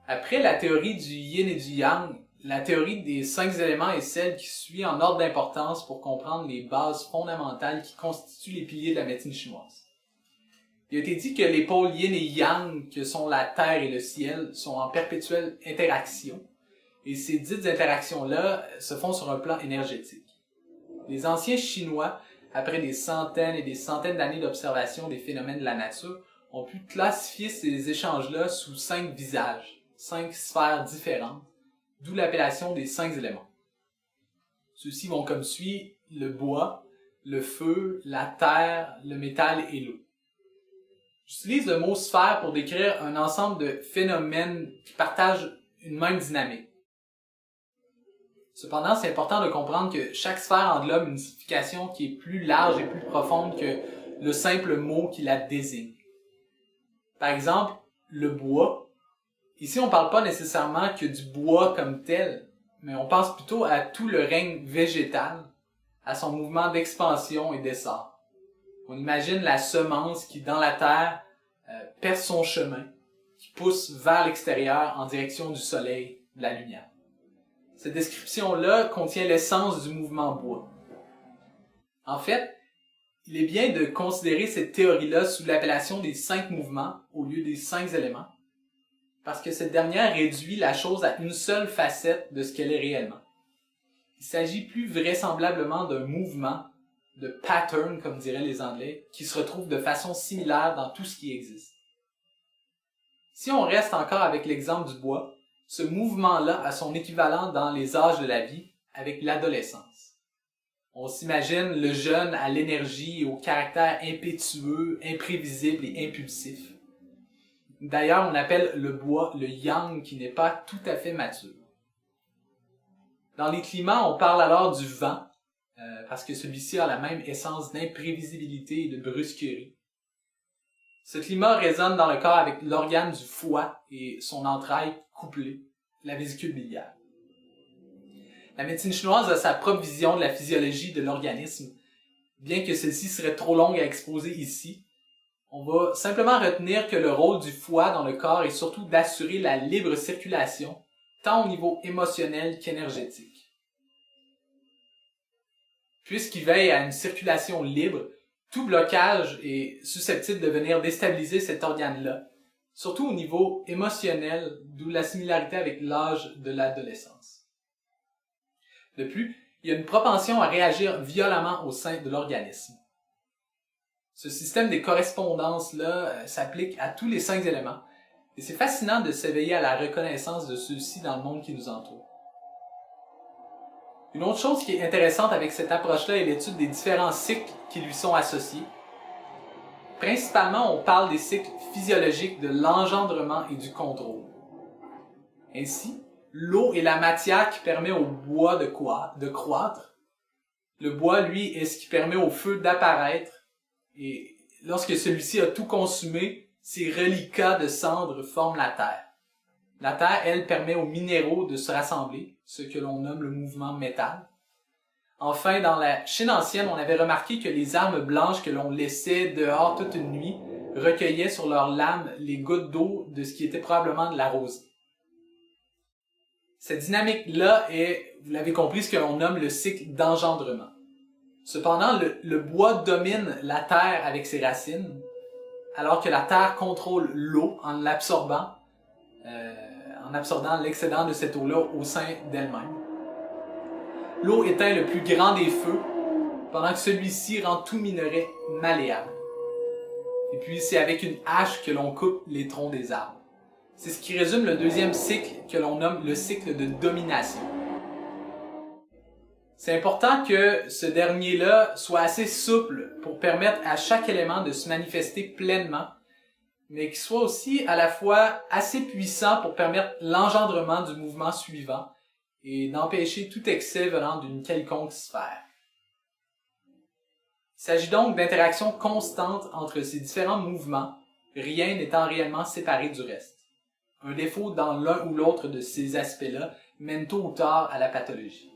Après la théorie du yin et du yang, la théorie des 5 éléments est celle qui suit en ordre d'importance pour comprendre les bases fondamentales qui constituent les piliers de la médecine chinoise. Il a été dit que les pôles yin et yang, que sont la terre et le ciel, sont en perpétuelle interaction. Et ces dites interactions-là se font sur un plan énergétique. Les anciens Chinois, après des centaines et des centaines d'années d'observation des phénomènes de la nature, ont pu classifier ces échanges-là sous 5 visages, 5 sphères différentes, d'où l'appellation des 5 éléments. Ceux-ci vont comme suit le bois, le feu, la terre, le métal et l'eau. J'utilise le mot sphère pour décrire un ensemble de phénomènes qui partagent une même dynamique. Cependant, c'est important de comprendre que chaque sphère englobe une signification qui est plus large et plus profonde que le simple mot qui la désigne. Par exemple, le bois. Ici, on ne parle pas nécessairement que du bois comme tel, mais on pense plutôt à tout le règne végétal, à son mouvement d'expansion et d'essor. On imagine la semence qui, dans la terre, perce son chemin, qui pousse vers l'extérieur en direction du soleil, de la lumière. Cette description-là contient l'essence du mouvement bois. En fait, il est bien de considérer cette théorie-là sous l'appellation des 5 mouvements au lieu des 5 éléments, parce que cette dernière réduit la chose à une seule facette de ce qu'elle est réellement. Il s'agit plus vraisemblablement d'un mouvement, de pattern, comme diraient les Anglais, qui se retrouve de façon similaire dans tout ce qui existe. Si on reste encore avec l'exemple du bois, ce mouvement-là a son équivalent dans les âges de la vie avec l'adolescence. On s'imagine le jeune à l'énergie et au caractère impétueux, imprévisible et impulsif. D'ailleurs, on appelle le bois le yang qui n'est pas tout à fait mature. Dans les climats, on parle alors du vent, parce que celui-ci a la même essence d'imprévisibilité et de brusquerie. Ce climat résonne dans le corps avec l'organe du foie et son entraille couplée, la vésicule biliaire. La médecine chinoise a sa propre vision de la physiologie de l'organisme. Bien que celle-ci serait trop longue à exposer ici, on va simplement retenir que le rôle du foie dans le corps est surtout d'assurer la libre circulation, tant au niveau émotionnel qu'énergétique. Puisqu'il veille à une circulation libre, tout blocage est susceptible de venir déstabiliser cet organe-là, surtout au niveau émotionnel, d'où la similarité avec l'âge de l'adolescence. De plus, il y a une propension à réagir violemment au sein de l'organisme. Ce système des correspondances-là s'applique à tous les 5 éléments, et c'est fascinant de s'éveiller à la reconnaissance de ceux-ci dans le monde qui nous entoure. Une autre chose qui est intéressante avec cette approche-là est l'étude des différents cycles qui lui sont associés. Principalement, on parle des cycles physiologiques de l'engendrement et du contrôle. Ainsi, l'eau est la matière qui permet au bois de croître. Le bois, lui, est ce qui permet au feu d'apparaître. Et lorsque celui-ci a tout consumé, ses reliquats de cendres forment la terre. La terre, elle, permet aux minéraux de se rassembler, ce que l'on nomme le mouvement métal. Enfin, dans la Chine ancienne, on avait remarqué que les armes blanches que l'on laissait dehors toute une nuit recueillaient sur leurs lames les gouttes d'eau de ce qui était probablement de la rosée. Cette dynamique-là est, vous l'avez compris, ce que l'on nomme le cycle d'engendrement. Cependant, le bois domine la terre avec ses racines, alors que la terre contrôle l'eau en l'absorbant, en absorbant l'excédent de cette eau-là au sein d'elle-même. L'eau éteint le plus grand des feux, pendant que celui-ci rend tout minerai malléable. Et puis c'est avec une hache que l'on coupe les troncs des arbres. C'est ce qui résume le deuxième cycle que l'on nomme le cycle de domination. C'est important que ce dernier-là soit assez souple pour permettre à chaque élément de se manifester pleinement, mais qu'il soit aussi à la fois assez puissant pour permettre l'engendrement du mouvement suivant et d'empêcher tout excès venant d'une quelconque sphère. Il s'agit donc d'interactions constantes entre ces différents mouvements, rien n'étant réellement séparé du reste. Un défaut dans l'un ou l'autre de ces aspects-là mène tôt ou tard à la pathologie.